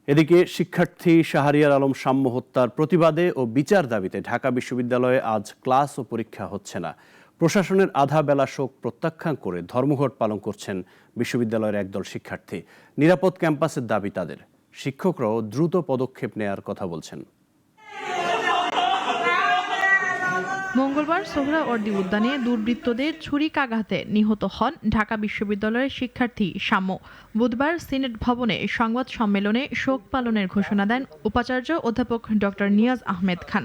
এদিকে শিক্ষার্থী শাহরিয়ার আলম সাম্য হত্যার প্রতিবাদে ও বিচার দাবিতে ঢাকা বিশ্ববিদ্যালয়ে আজ ক্লাস ও পরীক্ষা হচ্ছে না। প্রশাসনের আধা বেলা শোক প্রত্যাখ্যান করে ধর্মঘট পালন করছেন বিশ্ববিদ্যালয়ের একদল শিক্ষার্থী। নিরাপদ ক্যাম্পাসের দাবি তাদের। শিক্ষকরাও দ্রুত পদক্ষেপ নেয়ার কথা বলছেন। মঙ্গলবার সোহরাওয়ার্দী উদ্যানে দুর্বৃত্তদের ছুরিকাঘাতে নিহত হন ঢাকা বিশ্ববিদ্যালয়ের শিক্ষার্থী সাম্য। বুধবার সিনেট ভবনে সংবাদ সম্মেলনে শোক পালনের ঘোষণা দেন উপাচার্য অধ্যাপক ডক্টর নিয়াজ আহমেদ খান।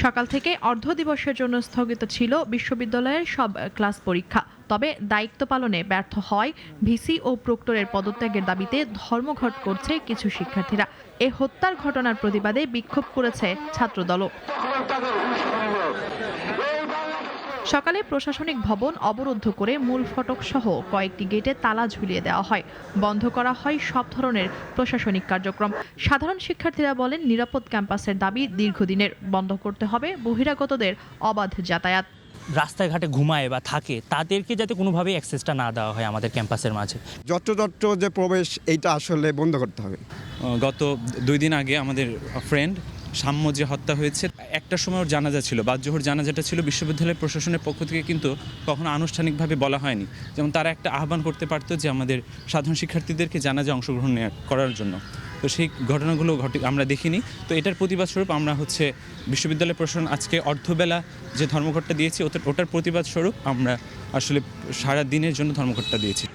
সকাল থেকে অর্ধ দিবসের জন্য স্থগিত ছিল বিশ্ববিদ্যালয়ের সব ক্লাস পরীক্ষা। তবে দায়িত্ব পালনে ব্যর্থ হয় ভিসি ও প্রক্টরের পদত্যাগের দাবিতে ধর্মঘট করছে কিছু শিক্ষার্থীরা। এ হত্যার ঘটনার প্রতিবাদে বিক্ষোভ করেছে ছাত্রদলও। সকালে প্রশাসনিক ভবন অবরুদ্ধ করে মূল ফটক সহ কয়েকটি গেটে তালা ঝুলিয়ে দেওয়া হয়। বন্ধ করা হয় সব ধরনের প্রশাসনিক কার্যক্রম। সাধারণ শিক্ষার্থীরা বলেন, নিরাপদ ক্যাম্পাসের দাবি দীর্ঘদিনের। বন্ধ করতে হবে বহিরাগতদের অবাধ যাতায়াত। রাস্তাঘাটে ঘুমায় বা থাকে তাদেরকে যাতে কোনোভাবেই অ্যাক্সেসটা না দেওয়া হয় আমাদের ক্যাম্পাসের মাঝে। যত্র যে প্রবেশ এইটা আসলে বন্ধ করতে হবে। গত 2 দিন আগে আমাদের ফ্রেন্ড সাম্য যে হত্যা হয়েছে, একটা সময় ওর জানাজা ছিল, বাদ-জোহর জানাজাটা ছিল। বিশ্ববিদ্যালয় প্রশাসনের পক্ষ থেকে কিন্তু কখনো আনুষ্ঠানিকভাবে বলা হয়নি। যেমন তারা একটা আহ্বান করতে পারতো যে আমাদের সাধারণ শিক্ষার্থীদেরকে জানাজা অংশগ্রহণ করার জন্য। তো সেই ঘটনাগুলো আমরা দেখিনি। তো এটার প্রতিবাদ স্বরূপ আমরা বিশ্ববিদ্যালয় প্রশাসন আজকে অর্ধবেলা যে ধর্মঘটটা দিয়েছি ওটার প্রতিবাদ স্বরূপ আমরা আসলে সারা দিনের জন্য ধর্মঘটটা দিয়েছি।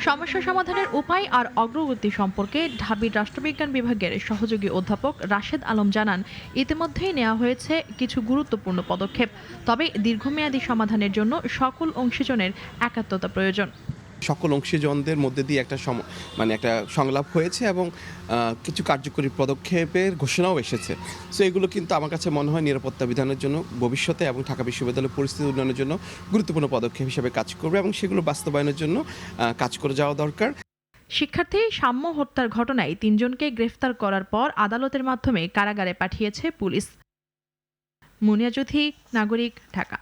সমস্যা সমাধানের উপায় আর অগ্রগতি সম্পর্কে ঢাবির রাষ্ট্রবিজ্ঞান বিভাগের সহযোগী অধ্যাপক রাশেদ আলম জানান, ইতিমধ্যেই নেওয়া হয়েছে কিছু গুরুত্বপূর্ণ পদক্ষেপ। তবে দীর্ঘমেয়াদী সমাধানের জন্য সকল অংশীজনের একাত্মতা প্রয়োজন। সকল অংশীজনদের মধ্যে দিয়ে একটা সংলাপ হয়েছে এবং কিছু কার্যকরী পদক্ষেপের ঘোষণাও এসেছে। সো এগুলো কিন্তু আমার কাছে মনে হয় নিরাপত্তা বিধানের জন্য ভবিষ্যতে এবং ঢাকা বিশ্ববিদ্যালয়ের পরিস্থিতি উন্নয়নের জন্য গুরুত্বপূর্ণ পদক্ষেপ হিসেবে কাজ করবে এবং সেগুলো বাস্তবায়নের জন্য কাজ করে যাওয়া দরকার। শিক্ষার্থী সাম্য হত্যার ঘটনায় 3 জনকে গ্রেফতার করার পর আদালতের মাধ্যমে কারাগারে পাঠিয়েছে পুলিশ। মুনিয়া জ্যোতি, নাগরিক, ঢাকা।